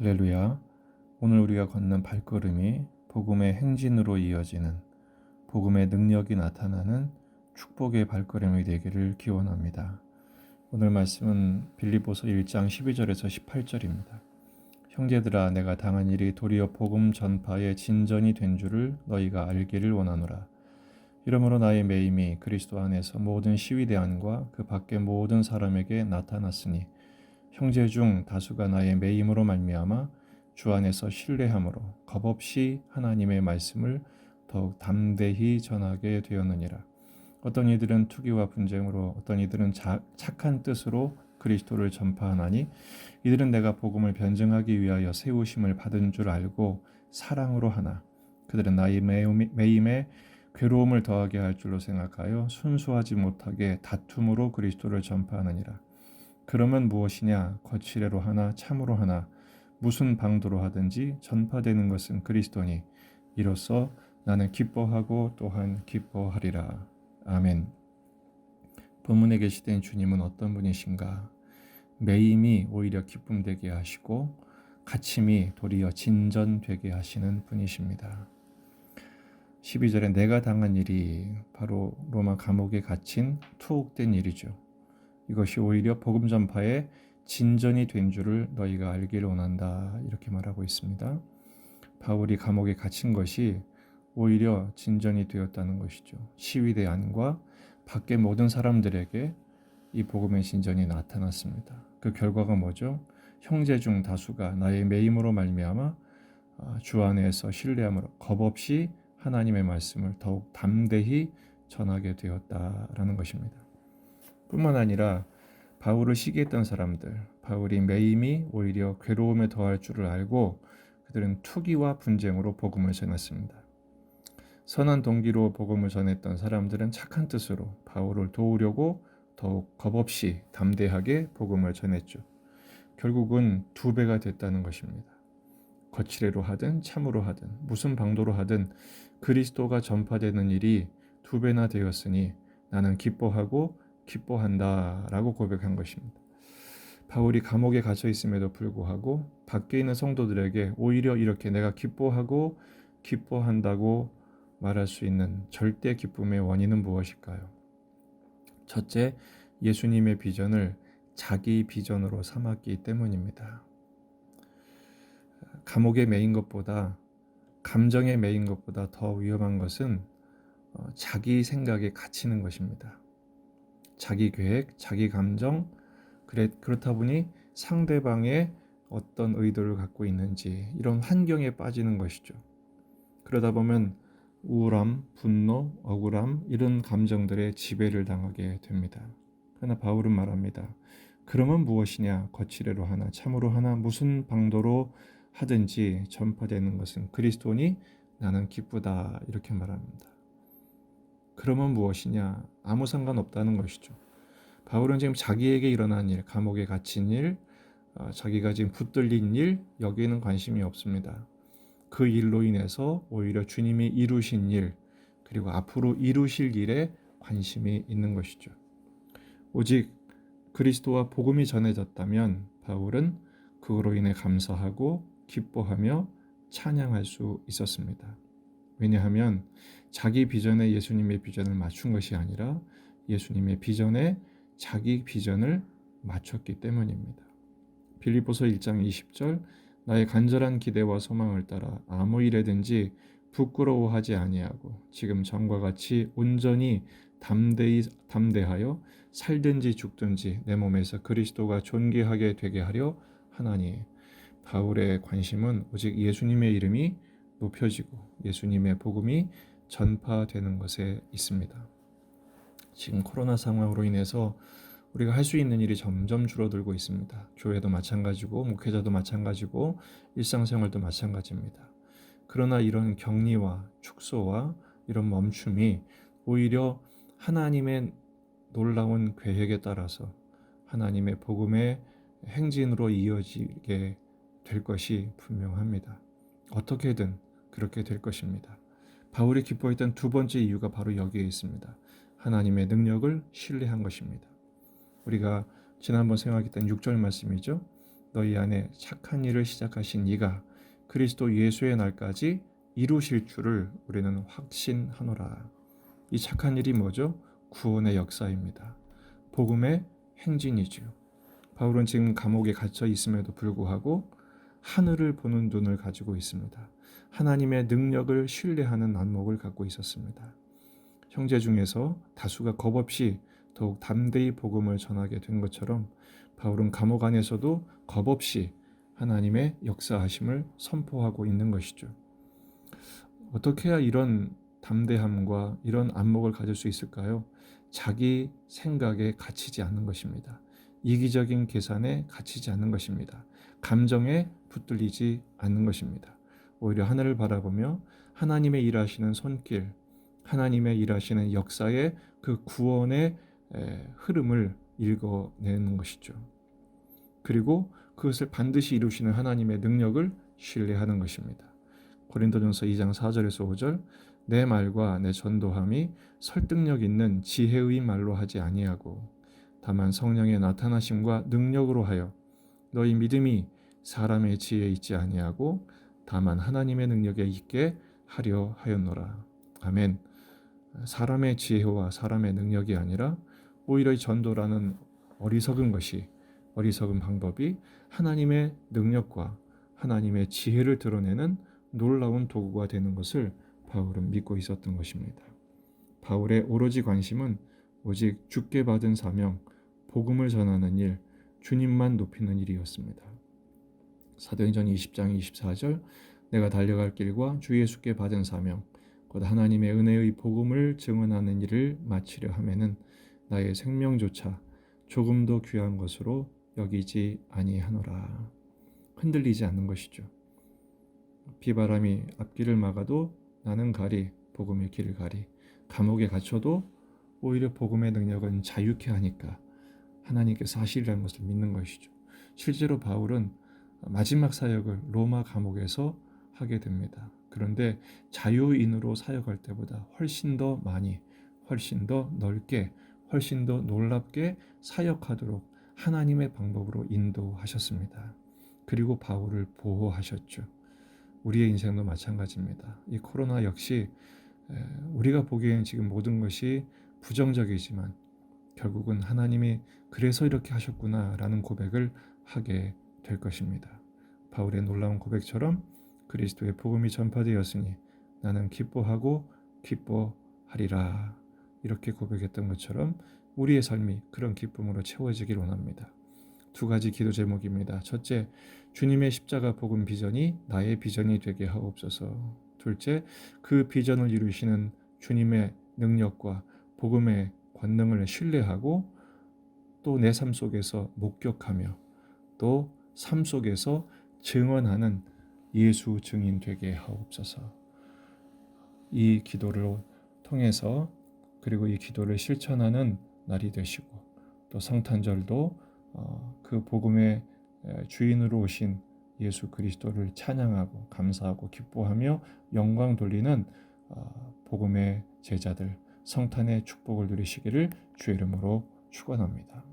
할렐루야. 오늘 우리가 걷는 발걸음이 복음의 행진으로 이어지는 복음의 능력이 나타나는 축복의 발걸음이 되기를 기원합니다. 오늘 말씀은 빌립보서 1장 12절에서 18절입니다. 형제들아, 내가 당한 일이 도리어 복음 전파의 진전이 된 줄을 너희가 알기를 원하노라. 이러므로 나의 매임이 그리스도 안에서 모든 시위대안과 그 밖의 모든 사람에게 나타났으니 형제 중 다수가 나의 매임으로 말미암아 주 안에서 신뢰함으로 겁없이 하나님의 말씀을 더욱 담대히 전하게 되었느니라. 어떤 이들은 투기와 분쟁으로, 어떤 이들은 착한 뜻으로 그리스도를 전파하나니 이들은 내가 복음을 변증하기 위하여 세우심을 받은 줄 알고 사랑으로 하나 그들은 나의 매임에 괴로움을 더하게 할 줄로 생각하여 순수하지 못하게 다툼으로 그리스도를 전파하느니라. 그러면 무엇이냐? 거칠애로 하나 참으로 하나 무슨 방도로 하든지 전파되는 것은 그리스도니 이로써 나는 기뻐하고 또한 기뻐하리라. 아멘. 본문에 계시된 주님은 어떤 분이신가? 매임이 오히려 기쁨되게 하시고 갇힘이 도리어 진전되게 하시는 분이십니다. 12절에 내가 당한 일이 바로 로마 감옥에 갇힌 투옥된 일이죠. 이것이 오히려 복음 전파의 진전이 된 줄을 너희가 알기를 원한다. 이렇게 말하고 있습니다. 바울이 감옥에 갇힌 것이 오히려 진전이 되었다는 것이죠. 시위대 안과 밖의 모든 사람들에게 이 복음의 진전이 나타났습니다. 그 결과가 뭐죠? 형제 중 다수가 나의 매임으로 말미암아 주 안에서 신뢰함으로 겁없이 하나님의 말씀을 더욱 담대히 전하게 되었다라는 것입니다. 뿐만 아니라 바울을 시기했던 사람들, 바울이 매임이 오히려 괴로움에 더할 줄을 알고 그들은 투기와 분쟁으로 복음을 전했습니다. 선한 동기로 복음을 전했던 사람들은 착한 뜻으로 바울을 도우려고 더욱 겁없이 담대하게 복음을 전했죠. 결국은 2배가 됐다는 것입니다. 거칠애로 하든 참으로 하든 무슨 방도로 하든 그리스도가 전파되는 일이 2배나 되었으니 나는 기뻐하고 기뻐한다 라고 고백한 것입니다. 바울이 감옥에 갇혀 있음에도 불구하고 밖에 있는 성도들에게 오히려 이렇게 내가 기뻐하고 기뻐한다고 말할 수 있는 절대 기쁨의 원인은 무엇일까요? 첫째, 예수님의 비전을 자기 비전으로 삼았기 때문입니다. 감옥에 매인 것보다, 감정에 매인 것보다 더 위험한 것은 자기 생각에 갇히는 것입니다. 자기 계획, 자기 감정, 그렇다 보니 상대방의 어떤 의도를 갖고 있는지 이런 환경에 빠지는 것이죠. 그러다 보면 우울함, 분노, 억울함 이런 감정들의 지배를 당하게 됩니다. 그러나 바울은 말합니다. 그러면 무엇이냐? 거칠애로 하나 참으로 하나 무슨 방도로 하든지 전파되는 것은 그리스도니 나는 기쁘다 이렇게 말합니다. 그러면 무엇이냐? 아무 상관없다는 것이죠. 바울은 지금 자기에게 일어난 일, 감옥에 갇힌 일, 자기가 지금 붙들린 일, 여기에는 관심이 없습니다. 그 일로 인해서 오히려 주님이 이루신 일, 그리고 앞으로 이루실 일에 관심이 있는 것이죠. 오직 그리스도와 복음이 전해졌다면 바울은 그거로 인해 감사하고 기뻐하며 찬양할 수 있었습니다. 왜냐하면 자기 비전에 예수님의 비전을 맞춘 것이 아니라 예수님의 비전에 자기 비전을 맞췄기 때문입니다. 빌립보서 1장 20절 나의 간절한 기대와 소망을 따라 아무 일에든지 부끄러워하지 아니하고 지금 전과 같이 온전히 담대하여 살든지 죽든지 내 몸에서 그리스도가 존귀하게 되게 하려 하나니. 바울의 관심은 오직 예수님의 이름이 높여지고 예수님의 복음이 전파되는 것에 있습니다. 지금 코로나 상황으로 인해서 우리가 할 수 있는 일이 점점 줄어들고 있습니다. 교회도 마찬가지고 목회자도 마찬가지고 일상생활도 마찬가지입니다. 그러나 이런 격리와 축소와 이런 멈춤이 오히려 하나님의 놀라운 계획에 따라서 하나님의 복음의 행진으로 이어지게 될 것이 분명합니다. 어떻게든 그렇게 될 것입니다. 바울이 기뻐했던 2번째 이유가 바로 여기에 있습니다. 하나님의 능력을 신뢰한 것입니다. 우리가 지난번 생각했던 6절 말씀이죠. 너희 안에 착한 일을 시작하신 이가 그리스도 예수의 날까지 이루실 줄을 우리는 확신하노라. 이 착한 일이 뭐죠? 구원의 역사입니다. 복음의 행진이죠. 바울은 지금 감옥에 갇혀 있음에도 불구하고 하늘을 보는 눈을 가지고 있습니다. 하나님의 능력을 신뢰하는 안목을 갖고 있었습니다. 형제 중에서 다수가 겁없이 더욱 담대히 복음을 전하게 된 것처럼 바울은 감옥 안에서도 겁없이 하나님의 역사하심을 선포하고 있는 것이죠. 어떻게 해야 이런 담대함과 이런 안목을 가질 수 있을까요? 자기 생각에 갇히지 않는 것입니다. 이기적인 계산에 갇히지 않는 것입니다. 감정에 붙들리지 않는 것입니다. 오히려 하늘을 바라보며 하나님의 일하시는 손길, 하나님의 일하시는 역사의 그 구원의 흐름을 읽어내는 것이죠. 그리고 그것을 반드시 이루시는 하나님의 능력을 신뢰하는 것입니다. 고린도전서 2장 4절에서 5절 내 말과 내 전도함이 설득력 있는 지혜의 말로 하지 아니하고 다만 성령의 나타나심과 능력으로 하여 너희 믿음이 사람의 지혜에 있지 아니하고 다만 하나님의 능력에 있게 하려 하였노라. 아멘. 사람의 지혜와 사람의 능력이 아니라 오히려 전도라는 어리석은 방법이 하나님의 능력과 하나님의 지혜를 드러내는 놀라운 도구가 되는 것을 바울은 믿고 있었던 것입니다. 바울의 오로지 관심은 오직 주께 받은 사명, 복음을 전하는 일, 주님만 높이는 일이었습니다. 사도행전 20장 24절 내가 달려갈 길과 주 예수께 받은 사명, 곧 하나님의 은혜의 복음을 증언하는 일을 마치려 하면은 나의 생명조차 조금도 귀한 것으로 여기지 아니하노라. 흔들리지 않는 것이죠. 비바람이 앞길을 막아도 나는 가리, 복음의 길을 가리. 감옥에 갇혀도 오히려 복음의 능력은 자유케 하니까 하나님께서 하시리라는 것을 믿는 것이죠. 실제로 바울은 마지막 사역을 로마 감옥에서 하게 됩니다. 그런데 자유인으로 사역할 때보다 훨씬 더 많이, 훨씬 더 넓게, 훨씬 더 놀랍게 사역하도록 하나님의 방법으로 인도하셨습니다. 그리고 바울을 보호하셨죠. 우리의 인생도 마찬가지입니다. 이 코로나 역시 우리가 보기에는 지금 모든 것이 부정적이지만 결국은 하나님이 그래서 이렇게 하셨구나라는 고백을 하게 될 것입니다. 바울의 놀라운 고백처럼 그리스도의 복음이 전파되었으니 나는 기뻐하고 기뻐하리라. 이렇게 고백했던 것처럼 우리의 삶이 그런 기쁨으로 채워지길 원합니다. 두 가지 기도 제목입니다. 첫째, 주님의 십자가 복음 비전이 나의 비전이 되게 하옵소서. 둘째, 그 비전을 이루시는 주님의 능력과 복음의 권능을 신뢰하고 또 내 삶 속에서 목격하며 또 삶 속에서 증언하는 예수 증인 되게 하옵소서. 이 기도를 통해서 그리고 이 기도를 실천하는 날이 되시고 또 성탄절도 그 복음의 주인으로 오신 예수 그리스도를 찬양하고 감사하고 기뻐하며 영광 돌리는 복음의 제자들 성탄의 축복을 누리시기를 주의 이름으로 축원합니다.